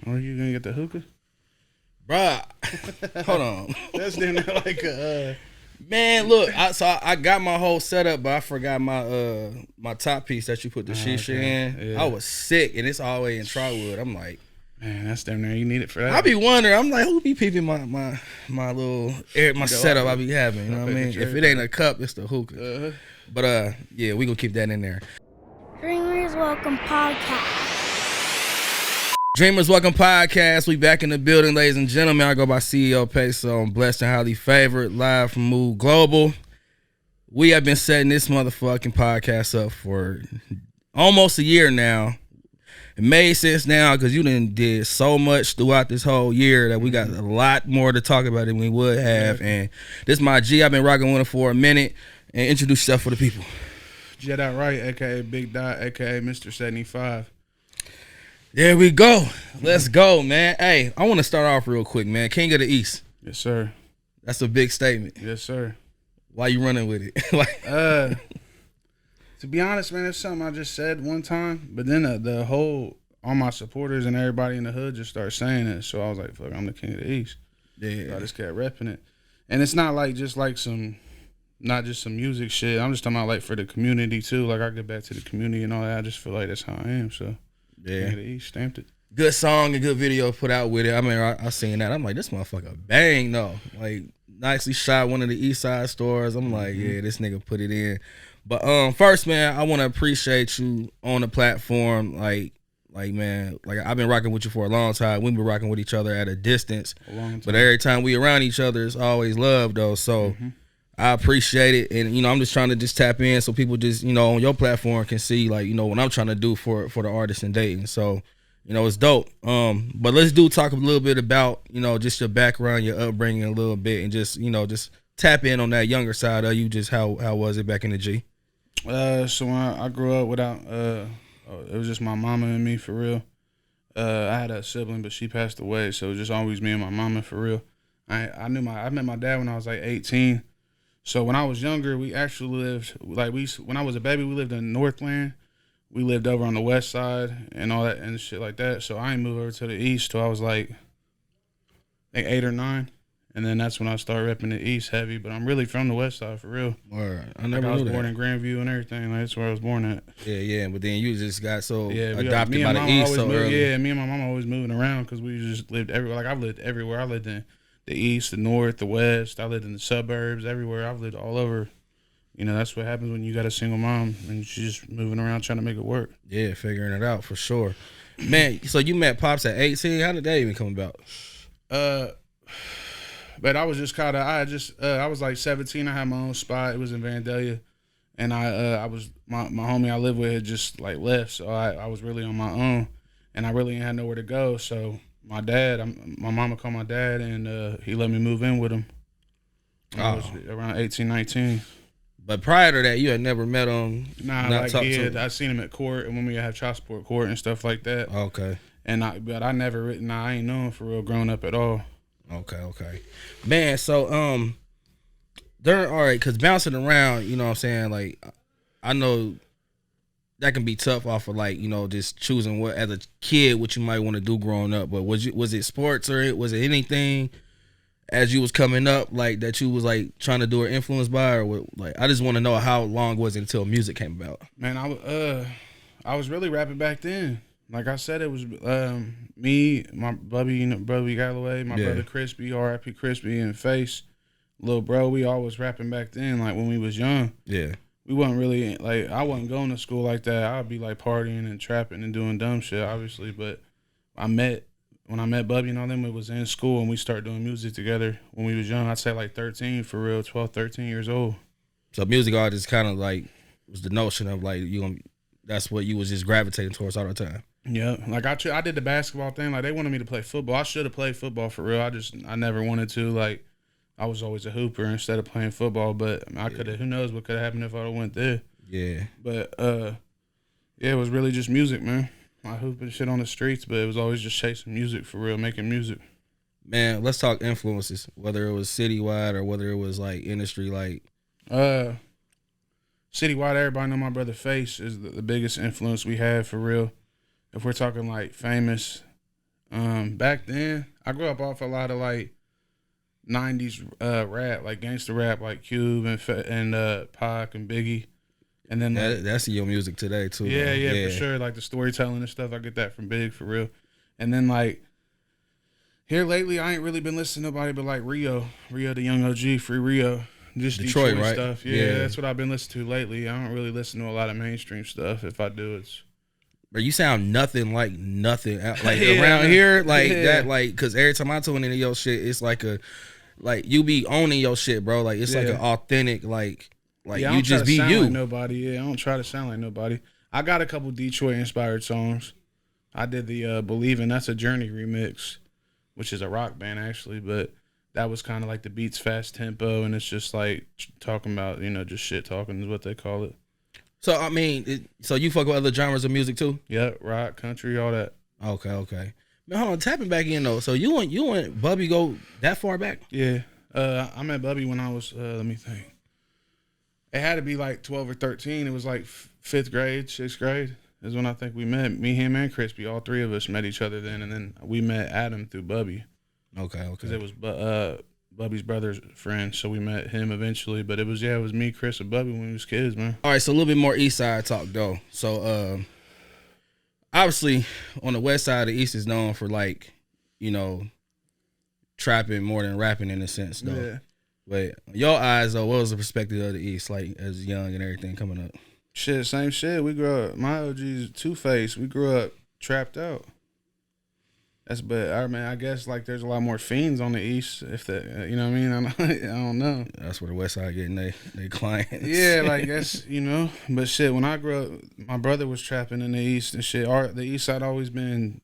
Oh, you gonna get the hookah? Bruh, hold on. That's then like a. Man, look, I got my whole setup, but I forgot my top piece that you put the shisha in. Yeah. I was sick, and it's all the way in Trotwood. I'm like, man, that's damn near you need it for that. I be wondering. I'm like, who be peeping my little setup I be having? You know what I mean? If it ain't a cup, it's the hookah. But yeah, we gonna keep that in there. Dreamers Welcome Podcast. Dreamers Welcome Podcast. We back in the building, ladies and gentlemen. I go by CEO PESO. I'm blessed and highly favored. Live from Move Global. We have been setting this motherfucking podcast up for almost a year now. It made sense now because you did so much throughout this whole year that we got a lot more to talk about than we would have. And this is my G. I've been rocking with him for a minute. And introduce yourself for the people. JayDot Wright, a.k.a. Big Dot, a.k.a. Mr. 75. There we go. Let's go, man. Hey, I want to start off real quick, man. King of the East. Yes, sir. That's a big statement. Yes, sir. Why you running with it? To be honest, man, it's something I just said one time, but then the whole, all my supporters and everybody in the hood just started saying it. So I was like, fuck, I'm the King of the East. Yeah. So I just kept repping it. And it's not like just like not just some music shit. I'm just talking about like for the community too. Like I get back to the community and all that. I just feel like that's how I am. So yeah, King of the East, stamped it. Good song and good video put out with it. I mean, I seen that. I'm like, this motherfucker bang though. Like nicely shot, one of the East Side stores. I'm like, yeah, this nigga put it in. But first, man, I want to appreciate you on the platform. Like man, like I've been rocking with you for a long time. We've been rocking with each other at a distance. A long time. But every time we around each other, it's always love though. So I appreciate it. And I'm just trying to just tap in so people just, on your platform can see like, what I'm trying to do for the artists in Dayton. So, it's dope. But let's talk a little bit about, just your background, your upbringing a little bit, and just, just tap in on that younger side of you. Just how was it back in the G? So when I grew up without, it was just my mama and me for real. I had a sibling, but she passed away. So it was just always me and my mama for real. I met my dad when I was like 18. So when I was younger, we actually lived, when I was a baby, we lived in Northland. We lived over on the west side and all that and shit like that. So I ain't moved over to the east till I was like 8 or 9. And then that's when I started repping the east heavy. But I'm really from the west side for real. Alright. I I was born in Grandview and everything. Like, that's where I was born at. Yeah. But then you just got so adopted by the east so early. Yeah, me and my mom always moving around because we just lived everywhere. Like I've lived everywhere. I lived in the east, the north, the west. I lived in the suburbs, everywhere. I've lived all over. That's what happens when you got a single mom and she's just moving around trying to make it work. Yeah, figuring it out for sure. Man, so you met Pops at 18. How did that even come about? But I was just I was like 17. I had my own spot. It was in Vandalia. And I was, my homie I lived with had just like left. So I was really on my own and I really ain't had nowhere to go. So my mama called my dad and he let me move in with him. I was around 18, 19. But prior to that, you had never met him? Nah, like I seen him at court and when we have child support court and stuff like that. Okay. But I never, I ain't known for real growing up at all. Okay. Man, so, all right, because bouncing around, you know what I'm saying, like, I know that can be tough off of, like, just choosing what, as a kid, what you might want to do growing up, but was it sports or was it anything as you was coming up, like, that you was, like, trying to do or influenced by, or what, like, I just want to know how long was it until music came about? Man, I was really rapping back then. Like I said, it was me, my Bubby Galloway, my brother Crispy, R.I.P. Crispy, and Face, little bro. We all was rapping back then, like when we was young. Yeah. We wasn't really, like, I wasn't going to school like that. I'd be, like, partying and trapping and doing dumb shit, obviously. But when I met Bubby and all them, it was in school, and we started doing music together when we was young. I'd say, like, 13, for real, 12, 13 years old. So music artist kind of, like, was the notion of, like, that's what you was just gravitating towards all the time. Yeah, like I did the basketball thing. Like they wanted me to play football. I should have played football for real. I never wanted to. Like I was always a hooper instead of playing football. But I could have. Who knows what could have happened if I went there? Yeah. But it was really just music, man. I hooping shit on the streets, but it was always just chasing music for real, making music. Man, let's talk influences. Whether it was citywide or whether it was like industry, like. Citywide, everybody know my brother Face is the biggest influence we had for real. If we're talking like famous, Back then, I grew up off a lot of like 90s rap, like gangster rap, like Cube and Pac and Biggie. And then that's your music today too. Yeah, for sure. Like the storytelling and stuff, I get that from Big for real. And then like here lately, I ain't really been listening to nobody but like Rio the Young OG, Free Rio, just Detroit right? Stuff. Yeah, that's what I've been listening to lately. I don't really listen to a lot of mainstream stuff. If I do, it's. But you sound nothing like nothing like around here like that, like because every time I tune into your shit, it's like you be owning your shit, bro. Like it's like an authentic like you just be you. Like nobody, yeah. I don't try to sound like nobody. I got a couple Detroit inspired songs. I did the Believin', that's a Journey remix, which is a rock band actually, but that was kind of like the beats fast tempo, and it's just like talking about just shit talking is what they call it. So I mean, so you fuck with other genres of music too? Yeah, rock, country, all that. Okay. Man, hold on, tapping back in though. So you and Bubby go that far back? Yeah, I met Bubby when I was let me think. It had to be like 12 or 13. It was like 5th grade, 6th grade is when I think we met. Me, him, and Crispy. All three of us met each other then, and then we met Adam through Bubby. Okay. Because it was Bubby's brother's friend, so we met him eventually. But it was me, Chris, and Bubby when we was kids, man. All right, so a little bit more East Side talk though. So obviously on the West Side, the East is known for like trapping more than rapping in a sense though. Yeah. But your eyes though, what was the perspective of the East like as young and everything coming up? Shit, same shit. We grew up. My OG's Two-Face. We grew up trapped out. I guess like there's a lot more fiends on the East. If that, you know what I mean? I don't know. That's where the West Side getting they clients. Yeah, like that's But shit, when I grew up, my brother was trapping in the East and shit. The East Side always been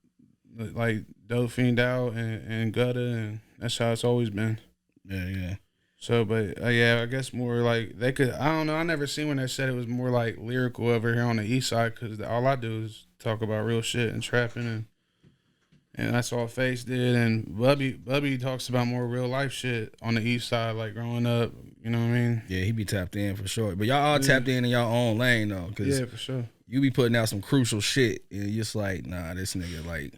like dope fiend out and gutter, and that's how it's always been. Yeah. So, but I guess more like they could. I don't know. I never seen when they said it was more like lyrical over here on the East Side, because all I do is talk about real shit and trapping, and that's all Face did. And Bubby talks about more real life shit on the East Side, like growing up. You know what I mean? Yeah, he be tapped in for sure. But y'all all tapped in your own lane though, cause yeah, for sure. You be putting out some crucial shit, and you're just like, nah, this nigga like.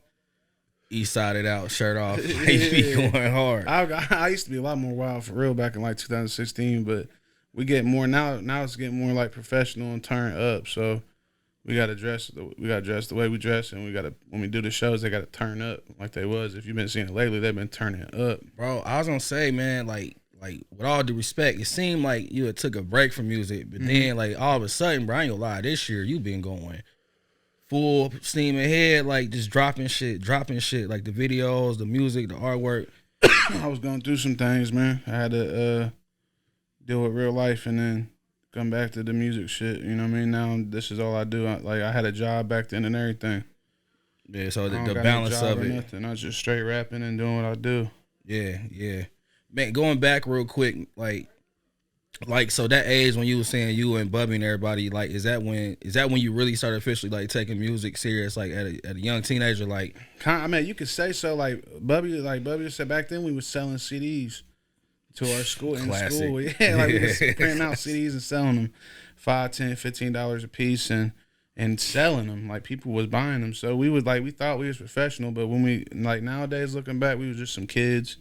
East sided out, shirt off, like be going hard. I used to be a lot more wild for real back in like 2016, but we get more now. Now it's getting more like professional and turn up. So we gotta dress the way we dress, and when we do the shows, they gotta turn up like they was. If you've been seeing it lately, they've been turning up. Bro, I was gonna say, man, like with all due respect, it seemed like you had took a break from music, but then like all of a sudden, bro, I ain't gonna lie, this year you been going full steam ahead, like just dropping shit, like the videos, the music, the artwork. I was going through some things, man. I had to deal with real life and then come back to the music shit. You know what I mean? Now this is all I do. I had a job back then and everything. Yeah, so the balance of it. Nothing. I was just straight rapping and doing what I do. Yeah. Man, going back real quick, like so that age when you were saying you and Bubby and everybody, like is that when you really started officially like taking music serious, like at a young teenager, like? I mean, you could say so. Like Bubby said, back then we was selling CDs to our school. Classic. In school. Yeah, like we was printing out CDs and selling them $5, $10, $15 a piece and selling them. Like people was buying them. So we thought we was professional, but when we like nowadays looking back, we was just some kids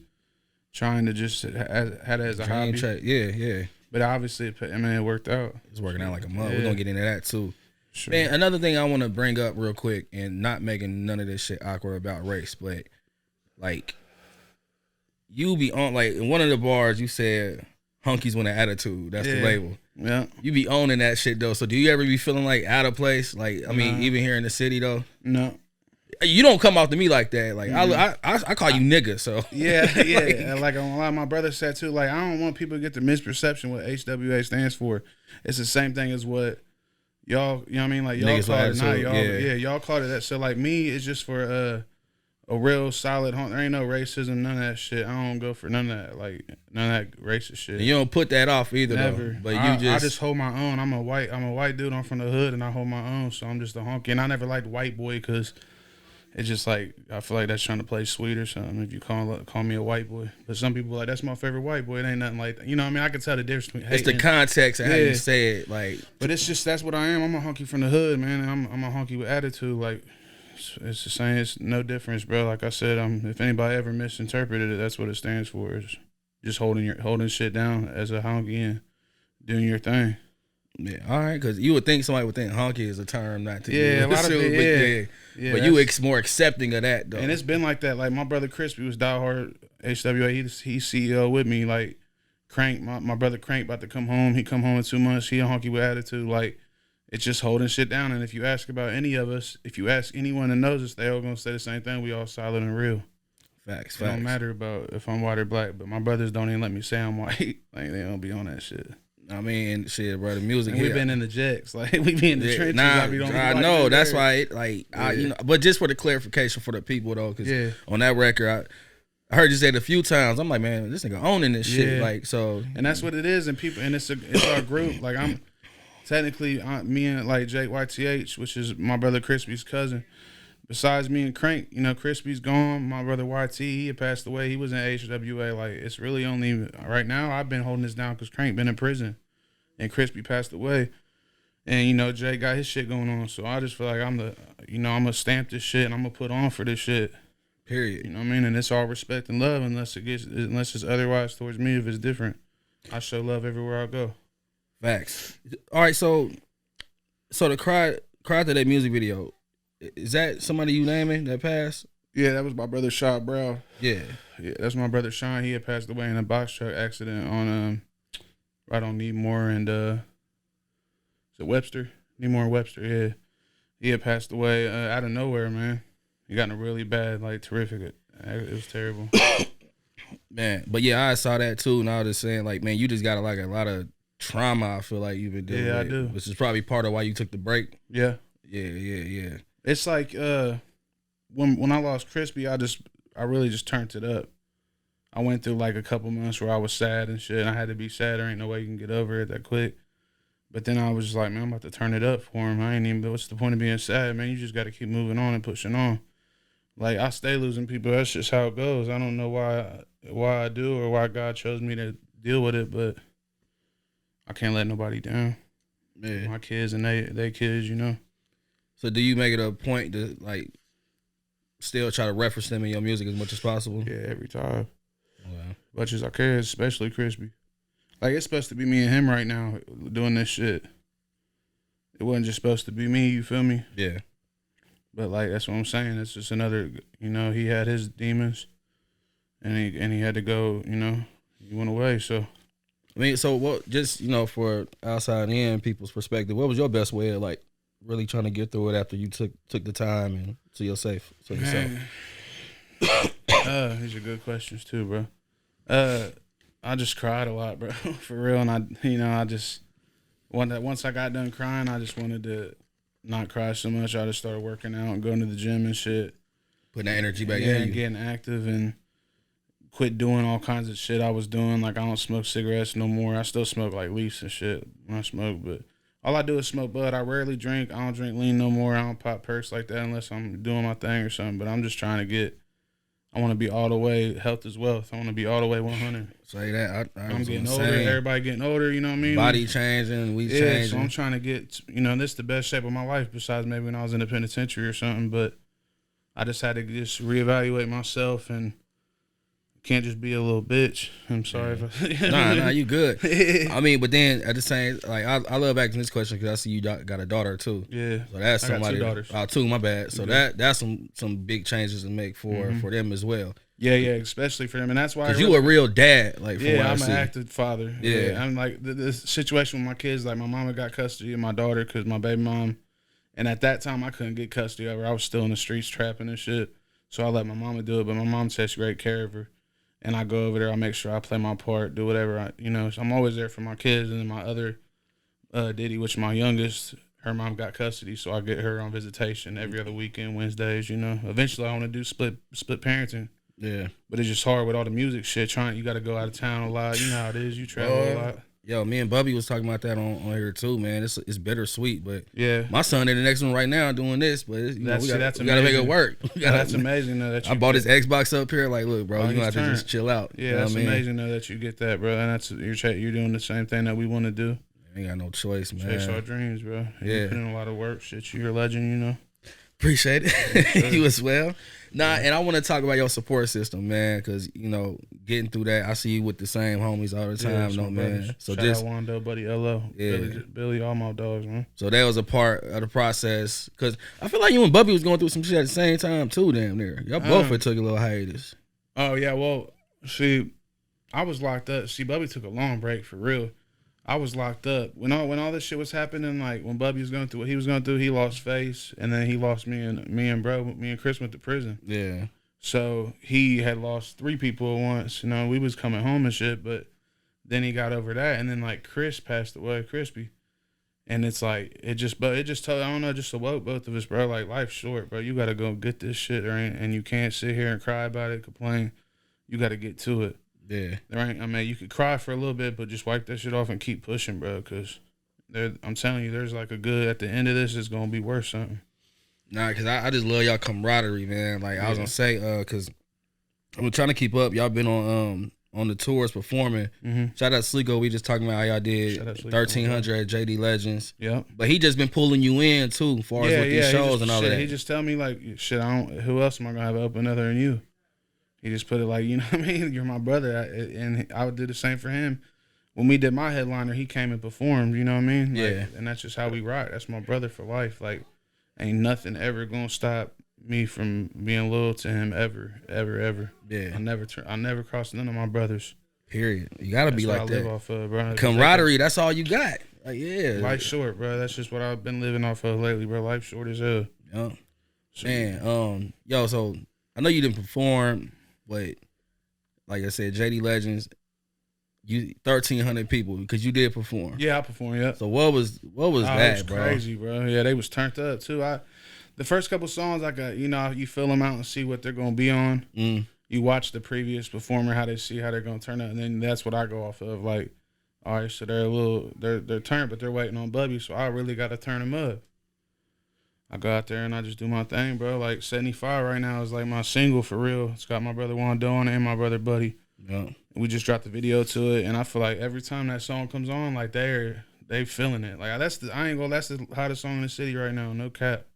trying to just had it as a hobby. Yeah. But obviously, it worked out. It's working out like a month. Yeah. We're going to get into that, too. Sure. Man, another thing I want to bring up real quick, and not making none of this shit awkward about race, but, like, you be on, like, in one of the bars, you said, Hunkies with an attitude. That's the label. Yeah. You be owning that shit, though. So do you ever be feeling, like, out of place? Like, I mean, even here in the city, though? No. You don't come off to me like that. Like I call you nigga. So yeah. Like a lot of my brother said too. Like I don't want people to get the misperception what HWA stands for. It's the same thing as what y'all. You know what I mean? Like y'all niggas call it not y'all. Yeah, y'all call it that. So like me, it's just for a real solid. There ain't no racism, none of that shit. I don't go for none of that. Like none of that racist shit. And you don't put that off either. Never. Though, but I just hold my own. I'm a white dude. I'm from the hood, and I hold my own. So I'm just a honky. And I never liked white boy because. It's just like I feel like that's trying to play sweet or something. If you call me a white boy, but some people are like that's my favorite white boy. It ain't nothing like that. You know what I mean? I can tell the difference between. It's the context and how you say it, like. But it's just that's what I am. I'm a honky from the hood, man. And I'm a honky with attitude. Like It's the same. It's no difference, bro. Like I said, if anybody ever misinterpreted it, that's what it stands for. Is just holding shit down as a honky and doing your thing. Yeah, all right, because you would think somebody would think honky is a term not to Yeah, use. a lot of it, yeah. But you more accepting of that, though. And it's been like that. Like, my brother Crispy was diehard HWA. He's CEO with me. Like, Crank, my brother Crank about to come home. He come home in 2 months. He a honky with attitude. Like, it's just holding shit down. And if you ask about any of us, if you ask anyone that knows us, they all gonna say the same thing. We all solid and real. Facts. It don't matter about if I'm white or black. But my brothers don't even let me say I'm white. Like, they don't be on that shit. I mean, shit, bro. The music. We've been in the jacks, like we be in the trenches. I know. That's why, but just for the clarification for the people though, because on that record, I heard you say it a few times. I'm like, man, this nigga owning this shit, like so. And that's what it is, and people, and it's our group. Like I'm technically me and like Jake YTH, which is my brother Crispy's cousin. Besides me and Crank, Crispy's gone. My brother YT, he had passed away. He was in HWA. Like, it's really only right now I've been holding this down because Crank been in prison, and Crispy passed away. And Jay got his shit going on. So I just feel like I'm gonna stamp this shit and I'm gonna put on for this shit. Period. You know what I mean? And it's all respect and love unless it's otherwise towards me. If it's different, I show love everywhere I go. Facts. All right, so the cry to that music video. Is that somebody you naming that passed? Yeah, that was my brother Shot Brow. Yeah, that's my brother Sean. He had passed away in a box truck accident on right on Needmore and is it Webster? Needmore and Webster. Yeah, he had passed away out of nowhere, man. He got in a really bad, like terrific. It was terrible, man. But yeah, I saw that too, and I was just saying, like, man, you just got like a lot of trauma. I feel like you've been dealing with. Yeah, I do. Which is probably part of why you took the break. Yeah. It's like when I lost Crispy, I really just turned it up. I went through like a couple months where I was sad and shit. And I had to be sad. There ain't no way you can get over it that quick. But then I was just like, man, I'm about to turn it up for him. I ain't even. What's the point of being sad, man? You just got to keep moving on and pushing on. Like, I stay losing people. That's just how it goes. I don't know why I do or why God chose me to deal with it, but I can't let nobody down. Yeah. My kids and they kids, So do you make it a point to like still try to reference them in your music as much as possible? Yeah, every time. Wow. As much as I can, especially Crispy. Like, it's supposed to be me and him right now doing this shit. It wasn't just supposed to be me, you feel me? Yeah. But like, that's what I'm saying. It's just another, he had his demons and he had to go, he went away, so. I mean, so what, just, for outside in people's perspective, what was your best way of like really trying to get through it after you took the time and to yourself? These are good questions too, bro. I just cried a lot, bro, for real. And once I got done crying, I just wanted to not cry so much. I just started working out and going to the gym and shit. Putting that energy back in. Yeah, and getting active and quit doing all kinds of shit I was doing. Like, I don't smoke cigarettes no more. I still smoke like leaves and shit when I smoke, but all I do is smoke bud. I rarely drink. I don't drink lean no more. I don't pop perks like that unless I'm doing my thing or something. But I'm just trying to I want to be all the way, health is wealth. I want to be all the way 100. Say that. I'm getting older. Everybody getting older, you know what I mean? Body changing, we changing. So I'm trying to get, this is the best shape of my life besides maybe when I was in the penitentiary or something. But I just had to just reevaluate myself and can't just be a little bitch. I'm sorry if I... Nah, you good. I mean, but then at the same, like, I love asking this question because I see you got a daughter too. Yeah. So that's somebody. I got 2 daughters. Two, my bad. So that's some big changes to make for them as well. Yeah, especially for them. And that's why... Because you a real dad. Like, yeah, I'm an active father. Yeah. I'm like, the situation with my kids, like, my mama got custody of my daughter because my baby mom... And at that time, I couldn't get custody of her. I was still in the streets trapping and shit. So I let my mama do it, but my mom takes great care of her. And I go over there, I make sure I play my part, do whatever so I'm always there for my kids. And then my other Diddy, which my youngest, her mom got custody, so I get her on visitation every other weekend, Wednesdays, Eventually I want to do split parenting. Yeah. But it's just hard with all the music shit, you got to go out of town a lot. You know how it is, you travel a lot. Yo, me and Bubby was talking about that on here too, man. It's bittersweet, but yeah, my son in the next one right now doing this, but we gotta make it work. That's amazing though. That I bought his Xbox up here. Like, look, bro, you gonna have to just chill out. Yeah, that's amazing though that you get that, bro. And that's you're doing the same thing that we want to do. Ain't got no choice, man. Chase our dreams, bro. Yeah, you put in a lot of work. Shit, you're a legend, Appreciate it. Sure. You as well. Nah, and I want to talk about your support system, man, because getting through that, I see you with the same homies all the time, my man. brothers. So Shout just out Wando, buddy, LO, Billy, all my dogs, man. so that was a part of the process, because I feel like you and Bubby was going through some shit at the same time too, damn near. Y'all both had took a little hiatus. Oh yeah, well, see, I was locked up. See, Bubby took a long break for real. I was locked up when all this shit was happening. Like when Bubby was going through what he was going through, he lost face, and then he lost me and Chris went to prison. Yeah. So he had lost 3 people at once. We was coming home and shit, but then he got over that, and then like Chris passed away, Crispy, and it's like it just told, I don't know, just awoke both of us, bro. Like life's short, bro. You gotta go get this shit, right? And you can't sit here and cry about it, complain. You gotta get to it. Yeah. Right. I mean, you could cry for a little bit, but just wipe that shit off and keep pushing, bro. Because I'm telling you, there's like a good at the end of this. It's gonna be worth something. Nah, because I just love y'all camaraderie, man. Like I was gonna say, because I'm trying to keep up. Y'all been on the tours performing. Mm-hmm. Shout out to Slico. We just talking about how y'all did 1300 at JD Legends. Yeah. But he just been pulling you in too, as far as with these shows and all that. He just tell me like, shit, who else am I gonna have open other than you? He just put it like, you know what I mean? You're my brother, and I would do the same for him. When we did my headliner, he came and performed. You know what I mean? Yeah. And that's just how we rock. That's my brother for life. Like, ain't nothing ever gonna stop me from being loyal to him ever, ever, ever. Yeah. I never cross none of my brothers. Period. You gotta be like what I that. live off of, bro. Camaraderie. That's all you got. Like, yeah. Life's short, bro. That's just what I've been living off of lately, bro. Life's short as hell. Yeah. So, Man, so I know you didn't perform, but like I said, JD Legends, you 1,300 people because you did perform. Yeah, I performed. Yeah. So what was that, it was bro? Crazy, bro. Yeah, they was turned up too. The first couple songs, you fill them out and see what they're gonna be on. You watch the previous performer, how they're gonna turn out, and then that's what I go off of. Like, all right, so they're turned, but they're waiting on Bubby, so I really gotta turn them up. I go out there and I just do my thing, bro. Like 75 right now is like my single for real. It's got my brother Wando on it and my brother Buddy. Yeah. We just dropped the video to it, and I feel like every time that song comes on, like they feeling it. Like that's the hottest song in the city right now. No cap.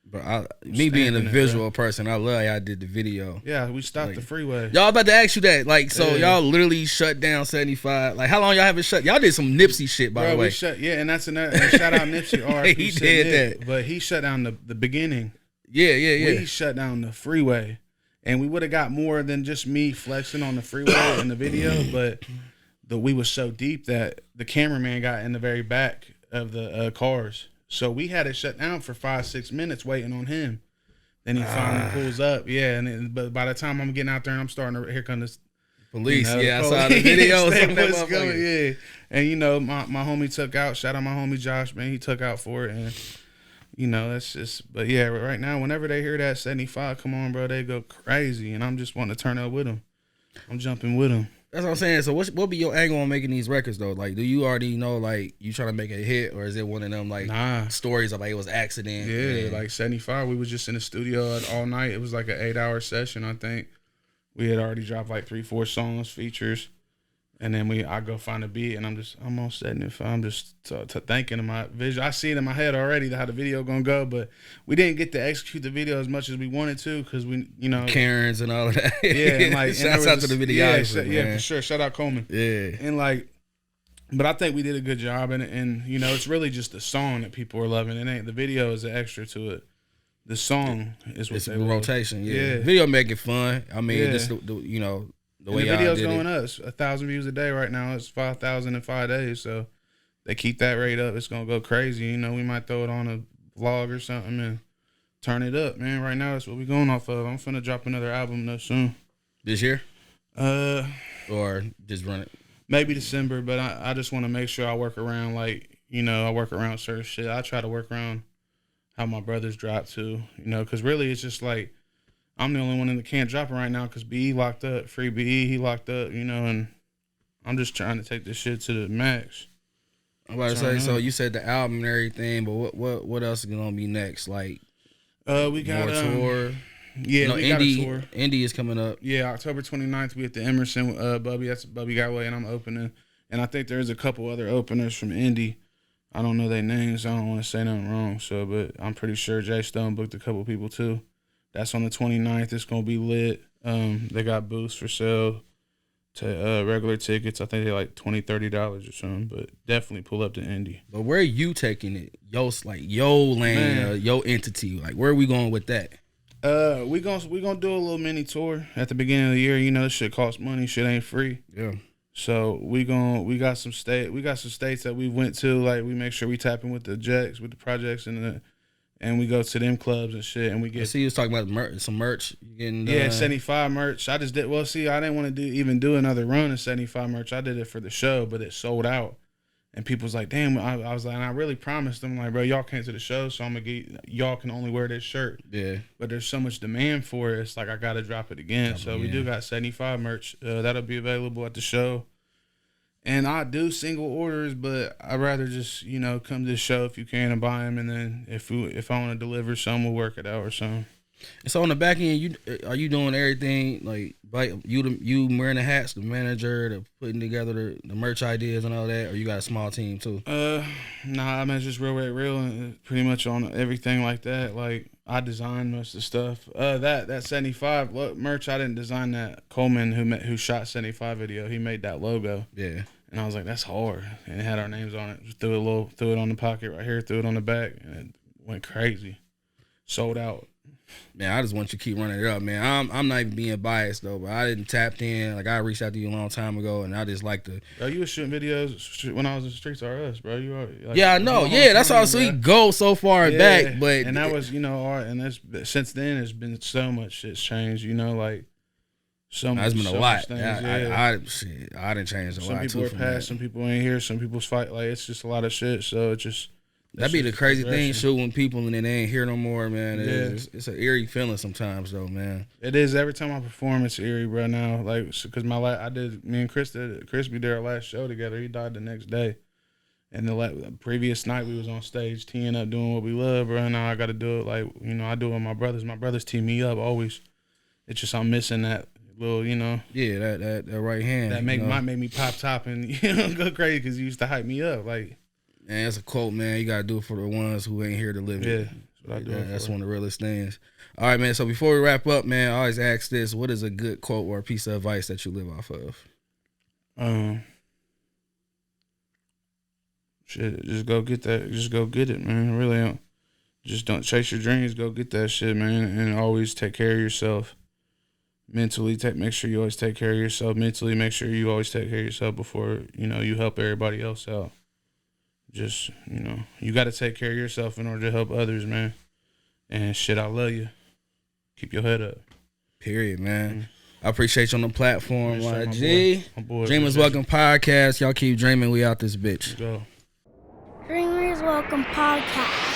But me being a visual person, I love how I did the video. Yeah, we stopped the freeway. Y'all about to ask you that. Like, so y'all literally shut down 75. Like, how long y'all haven't shut? Y'all did some Nipsey shit, by the way. And that's another. And shout out Nipsey. He did that. But he shut down the beginning. Yeah. We shut down the freeway. And we would have got more than just me flexing on the freeway in the video, but we was so deep that the cameraman got in the very back of the cars. So we had it shut down for 5-6 minutes waiting on him. Then he finally pulls up. Yeah, but by the time I'm getting out there and I'm starting to, here come this police. I saw the video. Yeah. And my homie took out, shout out my homie Josh, man, he took out for it. And that's just, but yeah, right now, whenever they hear that 75, come on, bro, they go crazy. And I'm just wanting to turn up with them. I'm jumping with them. That's what I'm saying. So what be your angle on making these records though? Like, do you already know like you trying to make a hit, or is it one of them like stories of like it was accident? Yeah, like 75, we was just in the studio all night. It was like an 8-hour session, I think. We had already dropped like 3-4 songs, features, and then I go find a beat, and I'm on 75. I'm just thinking in my vision. I see it in my head already how the video gonna go, but we didn't get to execute the video as much as we wanted to because we, Karens and all of that. Yeah, and like shouts out to the videographer. Yeah, for sure. Shout out Coleman. Yeah, and like, but I think we did a good job, and it's really just the song that people are loving. It ain't the video is an extra to it. The song is what it's they rotation. Yeah, video make it fun. I mean, just the way the video's going up. It's 1,000 views a day right now. It's 5,000 in 5 days. So they keep that rate up. It's gonna go crazy. We might throw it on a vlog or something and turn it up, man. Right now, that's what we're going off of. I'm finna drop another album soon. This year? Or just run it? Maybe December, but I just want to make sure I work around I work around certain shit. I try to work around how my brothers drop too. Because really it's just like I'm the only one that can't drop it right now because BE locked up. Free BE, he locked up, and I'm just trying to take this shit to the max. I'm about to say, so you said the album and everything, but what else is gonna be next? Like, we got more tour. Yeah, we got a tour. Indy is coming up. Yeah, October 29th, we at the Emerson with Bubby. That's Bubby Gotway, and I'm opening. And I think there's a couple other openers from Indy. I don't know their names. I don't want to say nothing wrong. So, but I'm pretty sure Jay Stone booked a couple people too. That's on the 29th. It's gonna be lit. They got booths for sale to regular tickets. I think they're like $20-$30 or something. But definitely pull up to Indy. But where are you taking it? Yo lane, yo entity. Like, where are we going with that? We gonna do a little mini tour at the beginning of the year. You know, this shit costs money. Shit ain't free. Yeah. So we got some states that we went to. Like, we make sure we tap in with the Jacks, with the projects, and we go to them clubs and shit. And we get. I see you was talking about some merch. You getting 75 merch. I just did. Well, see, I didn't want to even do another run of 75 merch. I did it for the show, but it sold out. And people was like, damn, I was like, and I really promised them, like, bro, y'all came to the show, so I'm going to get, y'all can only wear this shirt. Yeah. But there's so much demand for it, it's like, I got to drop it again. We do got 75 merch. That'll be available at the show. And I do single orders, but I'd rather just, you know, come to the show if you can and buy them. And then if I want to deliver some, we'll work it out or something. And so on the back end, are you doing everything like you wearing the hats, the manager, the putting together the merch ideas and all that, or you got a small team too? Nah, I mean, just real and pretty much on everything like that. Like, I designed most of the stuff. That 75 merch, I didn't design that. Coleman, who shot 75 video, he made that logo. Yeah. And I was like, that's hard. And it had our names on it. Just threw it on the pocket right here, threw it on the back, and it went crazy. Sold out. Man, I just want you to keep running it up, man. I'm not even being biased though, but I didn't tap in. Like, I reached out to you a long time ago, and I just like to. Bro, you was shooting videos when I was in Streets R Us, bro. You are. Like, yeah, I know. Yeah, that's how we go so far back, but and that was, you know, art, and since then there's been so much shit's changed. You know, like so much. That's been a lot. Things, I didn't change a lot. Some people are past, some people ain't here, some people's fight. Like, it's just a lot of shit. So it just. That'd be the crazy thing, shooting people and then they ain't here no more, man. It's an eerie feeling sometimes, though, man. It is. Every time I perform, it's eerie, bro. Now, like, because me and Chris did our last show together. He died the next day, and the previous night we was on stage teeing up, doing what we love, bro. Now I got to do it, like, you know, I do it with my brothers. My brothers tee me up always. It's just I'm missing that little, you know. Yeah, that right hand. That might make me pop top and, you know, go crazy because you used to hype me up, like. Man, that's a quote, man. You got to do it for the ones who ain't here to live it. Yeah, that's what I do. That's one of the realest things. All right, man. So before we wrap up, man, I always ask this. What is a good quote or a piece of advice that you live off of? Shit, just go get that. Just go get it, man. Really, just don't chase your dreams. Go get that shit, man. And always take care of yourself. Mentally, make sure you always take care of yourself. Mentally, make sure you always take care of yourself before, you know, you help everybody else out. Just, you know, you got to take care of yourself in order to help others, man. And shit, I love you. Keep your head up. Period, man. I appreciate you on the platform, YG. Dreamers Welcome Podcast. Y'all keep dreaming. We out this bitch. Let's go. Dreamers Welcome Podcast.